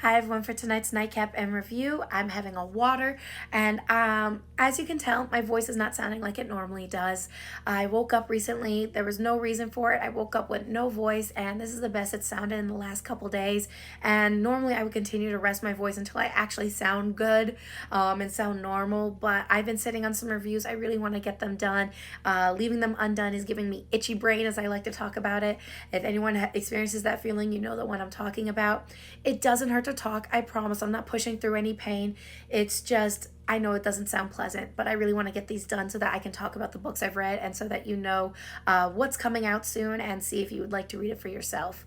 Hi everyone, for tonight's nightcap and review, I'm having a water, and as you can tell, my voice is not sounding like it normally does. I woke up recently, there was no reason for it. I woke up with no voice, and this is the best it sounded in the last couple days. And normally I would continue to rest my voice until I actually sound good and sound normal, but I've been sitting on some reviews. I really want to get them done. Leaving them undone is giving me itchy brain, as I like to talk about it. If anyone experiences that feeling, you know the one I'm talking about. It doesn't hurt to talk, I promise. I'm not pushing through any pain. It's just, I know it doesn't sound pleasant, but I really want to get these done so that I can talk about the books I've read and so that you know what's coming out soon and see if you would like to read it for yourself.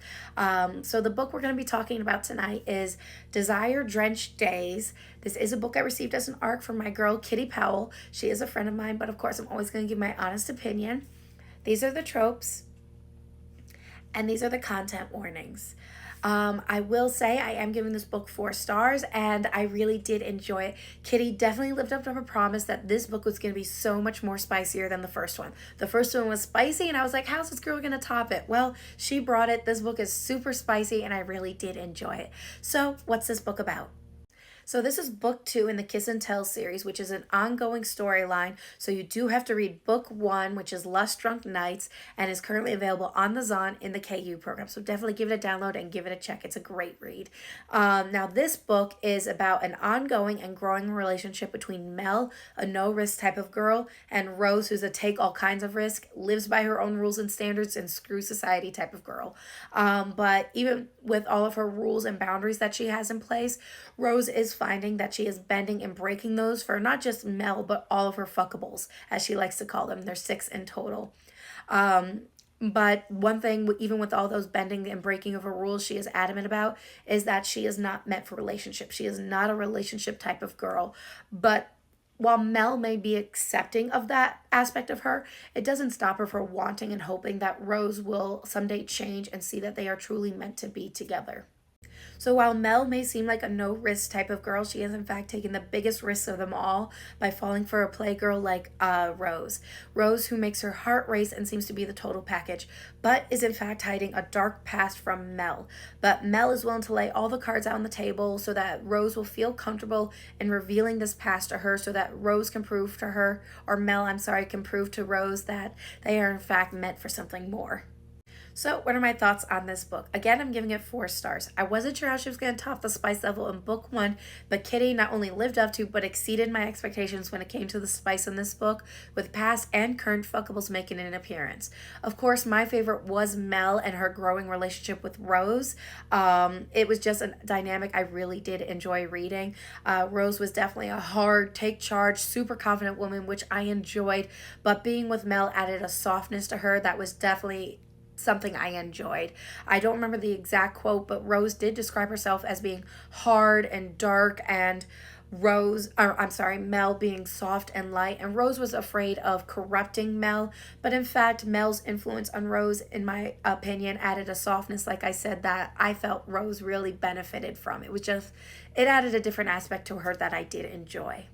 So the book we're going to be talking about tonight is Desire Drenched Days. This is a book I received as an ARC from my girl Kitty Pawell. She is a friend of mine, but of course I'm always going to give my honest opinion. These are the tropes and these are the content warnings. I will say I am giving this book 4 stars, and I really did enjoy it. Kitty definitely lived up to her promise that this book was going to be so much more spicier than the first one. The first one was spicy, and I was like, how's this girl going to top it? Well, she brought it. This book is super spicy, and I really did enjoy it. So, what's this book about? So this is book 2 in the Kiss and Tell series, which is an ongoing storyline. So you do have to read book 1, which is Lust Drunk Nights, and is currently available on the Zon in the KU program. So definitely give it a download and give it a check. It's a great read. Now this book is about an ongoing and growing relationship between Mel, a no-risk type of girl, and Rose, who's a take all kinds of risk, lives by her own rules and standards, and screw society type of girl. But even with all of her rules and boundaries that she has in place, Rose is finding that she is bending and breaking those for not just Mel, but all of her fuckables, as she likes to call them. There's 6 in total. But one thing, even with all those bending and breaking of her rules, she is adamant about is that she is not meant for relationships. She is not a relationship type of girl. But while Mel may be accepting of that aspect of her, it doesn't stop her from wanting and hoping that Rose will someday change and see that they are truly meant to be together. So while Mel may seem like a no-risk type of girl, she is in fact taking the biggest risks of them all by falling for a playgirl like Rose. Rose, who makes her heart race and seems to be the total package, but is in fact hiding a dark past from Mel. But Mel is willing to lay all the cards out on the table so that Rose will feel comfortable in revealing this past to her so that Rose can prove to her, or Mel, I'm sorry, can prove to Rose that they are in fact meant for something more. So, what are my thoughts on this book? Again, I'm giving it 4 stars. I wasn't sure how she was going to top the spice level in book 1, but Kitty not only lived up to, but exceeded my expectations when it came to the spice in this book, with past and current fuckables making an appearance. Of course, my favorite was Mel and her growing relationship with Rose. It was just a dynamic I really did enjoy reading. Rose was definitely a hard, take charge, super confident woman, which I enjoyed, but being with Mel added a softness to her that was definitely something I enjoyed. I don't remember the exact quote, but Rose did describe herself as being hard and dark, and Mel being soft and light, and Rose was afraid of corrupting Mel, but in fact, Mel's influence on Rose, in my opinion, added a softness, like I said, that I felt Rose really benefited from. It added a different aspect to her that I did enjoy.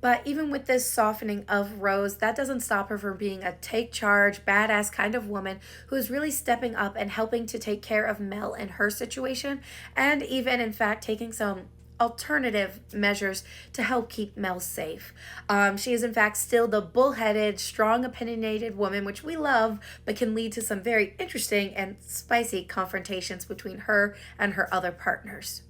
But even with this softening of Rose, that doesn't stop her from being a take charge, badass kind of woman who is really stepping up and helping to take care of Mel and her situation, and even in fact taking some alternative measures to help keep Mel safe. She is in fact still the bullheaded, strong, opinionated woman, which we love, but can lead to some very interesting and spicy confrontations between her and her other partners.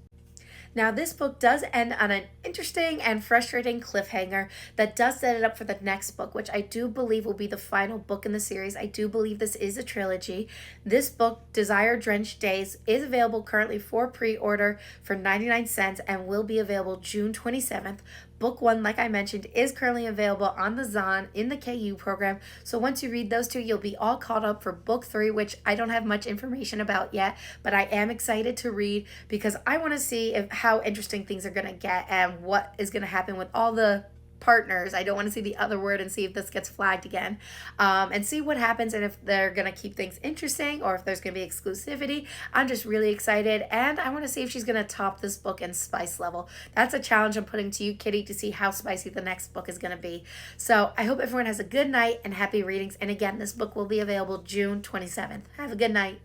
Now, this book does end on an interesting and frustrating cliffhanger that does set it up for the next book, which I do believe will be the final book in the series. I do believe this is a trilogy. This book, Desire Drenched Days, is available currently for pre-order for 99 cents and will be available June 27th. Book 1, like I mentioned, is currently available on the Zon in the KU program. So once you read those 2, you'll be all caught up for book 3, which I don't have much information about yet, but I am excited to read because I want to see how interesting things are going to get and what is going to happen with all the partners. I don't want to see the other word and see if this gets flagged again, and see what happens and if they're going to keep things interesting or if there's going to be exclusivity. I'm just really excited, and I want to see if she's going to top this book in spice level. That's a challenge I'm putting to you, Kitty, to see how spicy the next book is going to be. So I hope everyone has a good night and happy readings, and again, this book will be available June 27th. Have a good night.